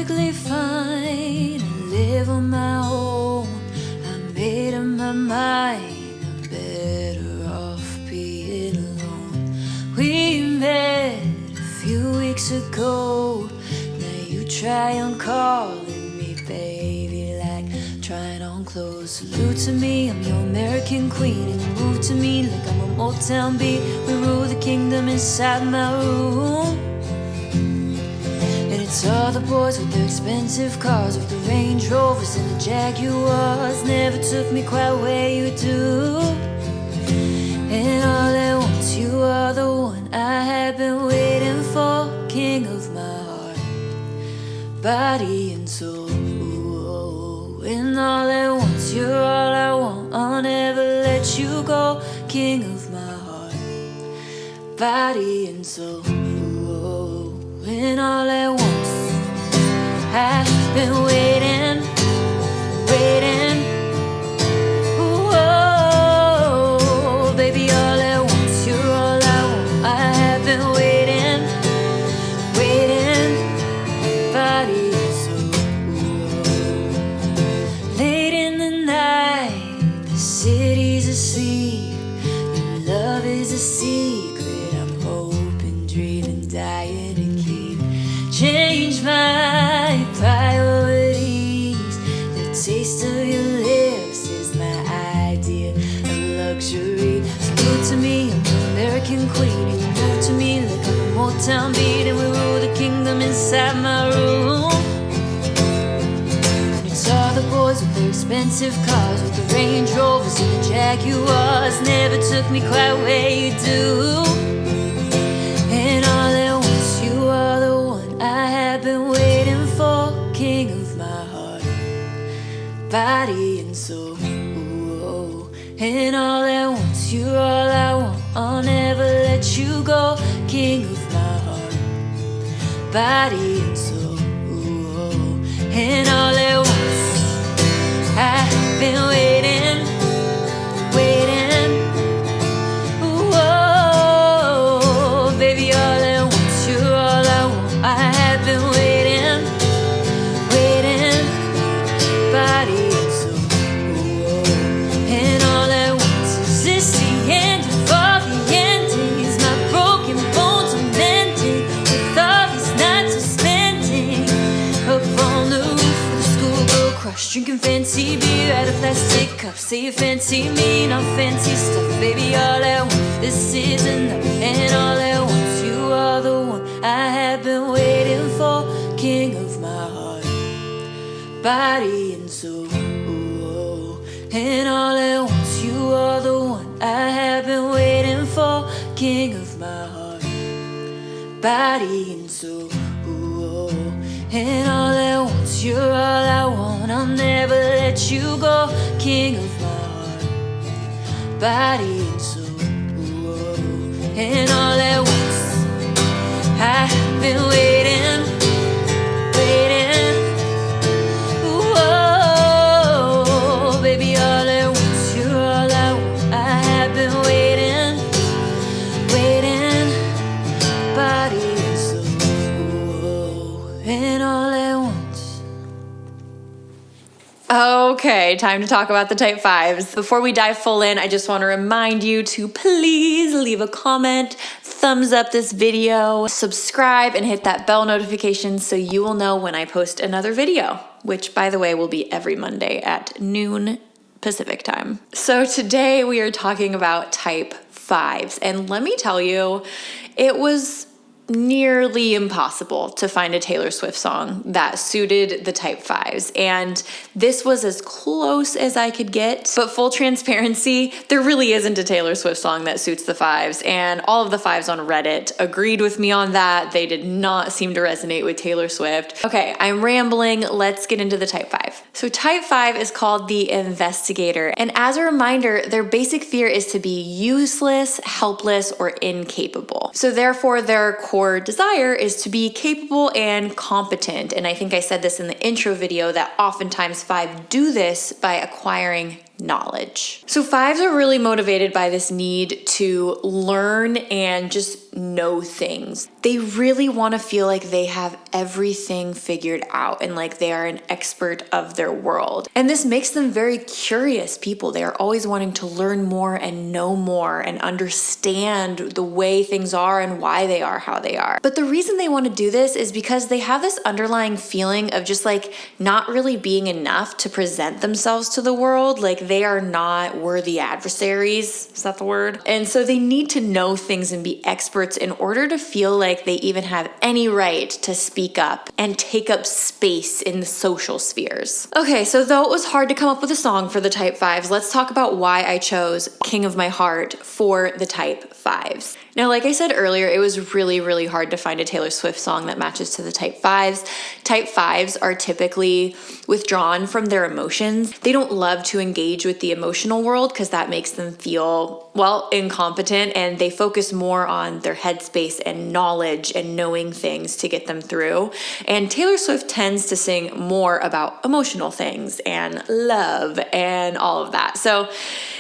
perfectly fine. I live on my own. I made up my mind. I'm better off being alone. We met a few weeks ago. Now you try on calling me baby, like trying on clothes. Salute to me, I'm your American queen, and you move to me like I'm a Motown beat. We rule the kingdom inside my room. And it's all the boys with their expensive cars, with the Range Rovers and the Jaguars. Never took me quite where you do. And all at once you are the one I have been waiting for. King of my heart, body and soul. And all at once you're all I want. I'll never let you go. King of my heart, body and soul. And all at once I've been waiting, waiting. Whoa, baby, all at once you're all I want. I have been waiting, waiting, body and soul. Late in the night, the city's asleep. Your love is a secret. I'm hoping, dreaming, dying to keep. Change my priorities. The taste of your lips is my idea of luxury. Salute to me, I'm the American queen, and you move to me like I'm a Motown beat, and we rule the kingdom inside my room. And it's all the boys with their expensive cars, with the Range Rovers and the Jaguars. Never took me quite where you do. And all at once you are the one I have been waiting for. King of my heart, body and soul. And all at once you're all I want. I'll never let you go. King of my heart, body and soul. And all at once I've been waiting, waiting. Whoa, baby, all at once you're all I want. I have been waiting, waiting, body and soul. And all at once, is this the end of all the endings? My broken bones are mending with all these nights of spending up on the roof of the schoolgirl crush, drinking fancy beer out of plastic cups. Say you fancy me, not fancy stuff. Baby, all at once, this is enough. And all at once, you are the one I have been waiting for. King of my heart, body and soul. And all at once, you are the one I have been waiting for. King of my heart, body and soul. And all at once you're all I want. I'll never let you go. King of my heart, body and soul. And all at once I've been waiting, waiting. Whoa, baby, all at once you're all I want. I have been waiting, waiting, body and soul. And all at once. Okay, time to talk about the type 5s. Before we dive full in, I just want to remind you to please leave a comment, thumbs up this video, subscribe, and hit that bell notification so you will know when I post another video, which, by the way, will be every Monday at noon Pacific time. So today we are talking about type 5s, and let me tell you, it was nearly impossible to find a Taylor Swift song that suited the type 5s, and this was as close as I could get. But full transparency, there really isn't a Taylor Swift song that suits the 5s, and all of the 5s on Reddit agreed with me on that. They did not seem to resonate with Taylor Swift. Okay, I'm rambling. Let's get into the type 5. So type 5 is called the investigator, and as a reminder, their basic fear is to be useless, helpless, or incapable. So therefore, their core desire is to be capable and competent. And I think I said this in the intro video that oftentimes 5 do this by acquiring knowledge. So 5s are really motivated by this need to learn and just know things. They really want to feel like they have everything figured out and like they are an expert of their world. And this makes them very curious people. They are always wanting to learn more and know more and understand the way things are and why they are how they are. But the reason they want to do this is because they have this underlying feeling of just like not really being enough to present themselves to the world. Like they are not worthy adversaries. Is that the word? And so they need to know things and be experts in order to feel like they even have any right to speak up and take up space in the social spheres. Okay, so though it was hard to come up with a song for the type 5s, let's talk about why I chose King of My Heart for the type 5s. Now, like I said earlier, it was really, really hard to find a Taylor Swift song that matches to the type 5s. Type 5s are typically withdrawn from their emotions. They don't love to engage with the emotional world because that makes them feel, well, incompetent, and they focus more on their headspace and knowledge and knowing things to get them through. And Taylor Swift tends to sing more about emotional things and love and all of that. So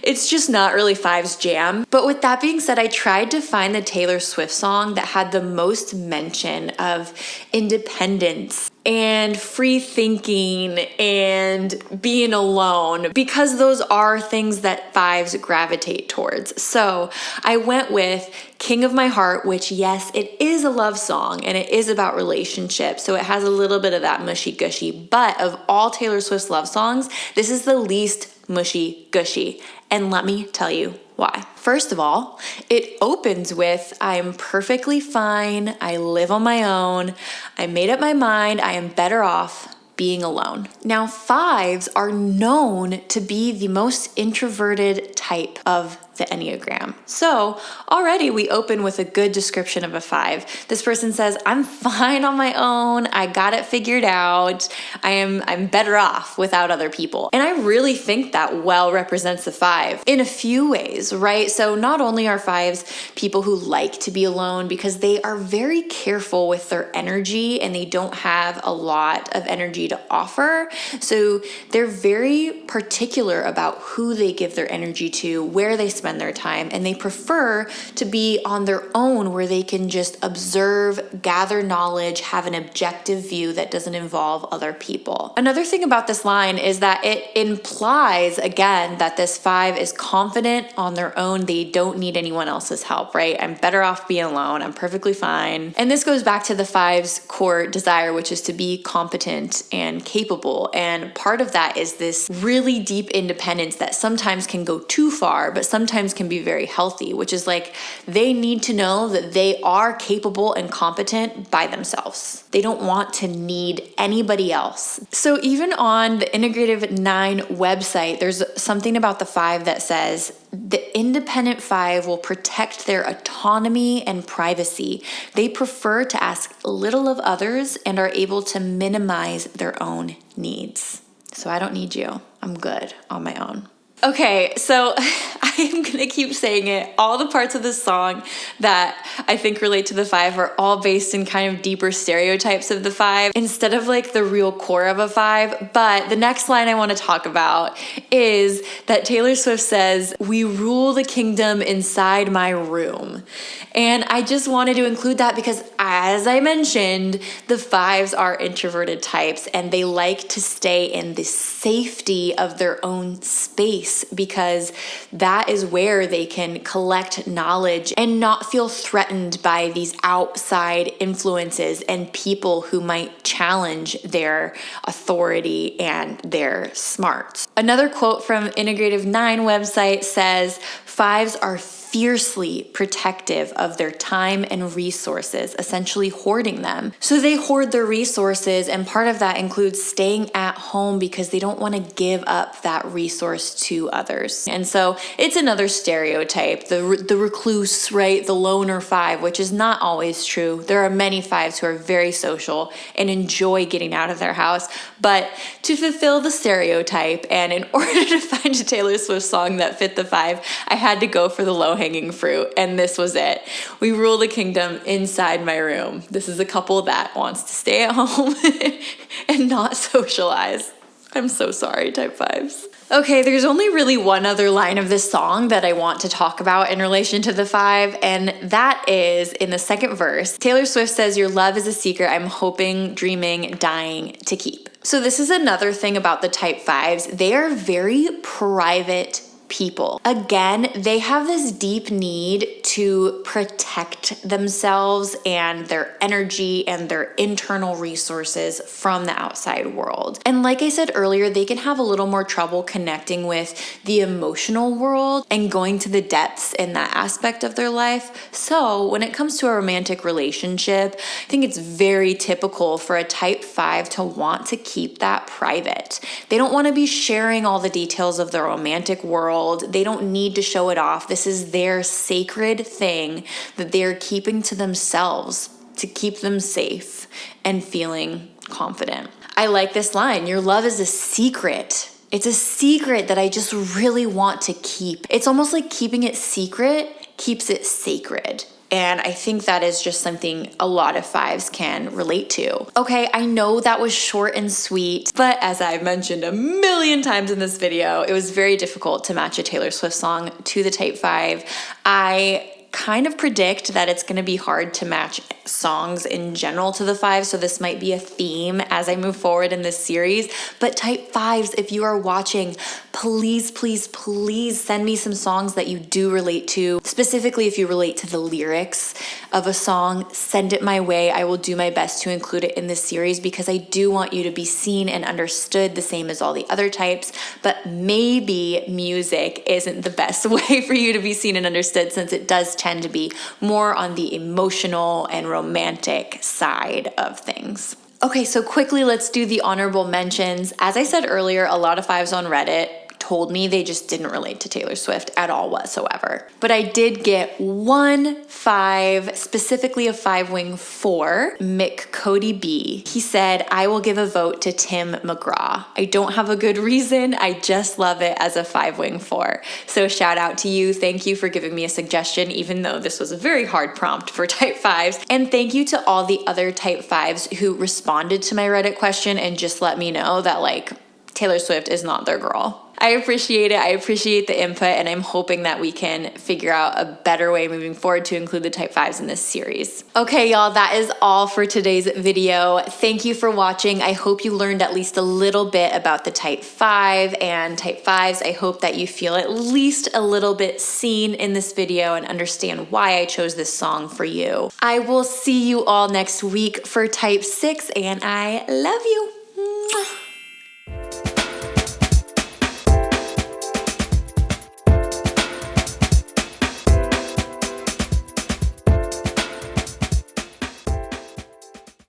it's just not really 5's jam. But with that being said, I tried to find the Taylor Swift song that had the most mention of independence and free thinking and being alone, because those are things that 5s gravitate towards. So I went with King of My Heart, which, yes, it is a love song and it is about relationships. So it has a little bit of that mushy gushy, but of all Taylor Swift's love songs, this is the least mushy gushy. And let me tell you why. First of all, it opens with, I'm perfectly fine. I live on my own. I made up my mind. I am better off being alone. Now, 5s are known to be the most introverted type of the Enneagram. So already we open with a good description of a 5. This person says, I'm fine on my own. I got it figured out. I'm better off without other people. And I really think that well represents the 5 in a few ways, right? So not only are 5s people who like to be alone because they are very careful with their energy and they don't have a lot of energy to offer. So they're very particular about who they give their energy to, where they spend their time, and they prefer to be on their own where they can just observe, gather knowledge, have an objective view that doesn't involve other people. Another thing about this line is that it implies, again, that this 5 is confident on their own. They don't need anyone else's help, right? I'm better off being alone. I'm perfectly fine. And this goes back to the 5's core desire, which is to be competent and capable. And part of that is this really deep independence that sometimes can go too far, but sometimes can be very healthy, which is like they need to know that they are capable and competent by themselves. They don't want to need anybody else. So even on the Integrative 9 website, there's something about the 5 that says the independent 5 will protect their autonomy and privacy. They prefer to ask little of others and are able to minimize their own needs. So I don't need you. I'm good on my own. Okay, so I am going to keep saying it. All the parts of this song that I think relate to the 5 are all based in kind of deeper stereotypes of the 5 instead of like the real core of a 5. But the next line I want to talk about is that Taylor Swift says, "We rule the kingdom inside my room." And I just wanted to include that because, as I mentioned, the 5s are introverted types and they like to stay in the safety of their own space because that is where they can collect knowledge and not feel threatened by these outside influences and people who might challenge their authority and their smarts. Another quote from Integrative 9 website says, "5s are fiercely protective of their time and resources, essentially hoarding them." So they hoard their resources, and part of that includes staying at home because they don't want to give up that resource to others. And so it's another stereotype, the recluse, right? The loner 5, which is not always true. There are many 5s who are very social and enjoy getting out of their house, but to fulfill the stereotype and in order to find a Taylor Swift song that fit the 5, I had to go for the low-hanging fruit, and this was it. We rule the kingdom inside my room. This is a couple that wants to stay at home and not socialize. I'm so sorry, type 5s. Okay, there's only really one other line of this song that I want to talk about in relation to the 5, and that is in the second verse. Taylor Swift says, "Your love is a secret I'm hoping, dreaming, dying to keep." So this is another thing about the type 5s. They are very private people. Again, they have this deep need to protect themselves and their energy and their internal resources from the outside world. And like I said earlier, they can have a little more trouble connecting with the emotional world and going to the depths in that aspect of their life. So when it comes to a romantic relationship, I think it's very typical for a type 5 to want to keep that private. They don't want to be sharing all the details of their romantic world. They don't need to show it off. This is their sacred thing that they're keeping to themselves to keep them safe and feeling confident. I like this line. Your love is a secret. It's a secret that I just really want to keep. It's almost like keeping it secret keeps it sacred. And I think that is just something a lot of 5s can relate to. Okay, I know that was short and sweet, but as I've mentioned a million times in this video, it was very difficult to match a Taylor Swift song to the type 5. I kind of predict that it's going to be hard to match songs in general to the 5, so this might be a theme as I move forward in this series. But type 5s, if you are watching, please, please, please send me some songs that you do relate to. Specifically, if you relate to the lyrics of a song, send it my way. I will do my best to include it in this series because I do want you to be seen and understood the same as all the other types, but maybe music isn't the best way for you to be seen and understood, since it does tend to be more on the emotional and romantic side of things. Okay, so quickly, let's do the honorable mentions. As I said earlier, a lot of 5s on Reddit told me they just didn't relate to Taylor Swift at all whatsoever. But I did get one 5, specifically a 5-wing 4, Mick Cody B. He said, "I will give a vote to Tim McGraw. I don't have a good reason. I just love it as a 5-wing 4. So shout out to you. Thank you for giving me a suggestion, even though this was a very hard prompt for type 5s. And thank you to all the other type 5s who responded to my Reddit question and just let me know that Taylor Swift is not their girl. I appreciate it. I appreciate the input, and I'm hoping that we can figure out a better way moving forward to include the type 5s in this series. Okay, y'all, that is all for today's video. Thank you for watching. I hope you learned at least a little bit about the type 5 and type 5s. I hope that you feel at least a little bit seen in this video and understand why I chose this song for you. I will see you all next week for type 6, and I love you. Mwah.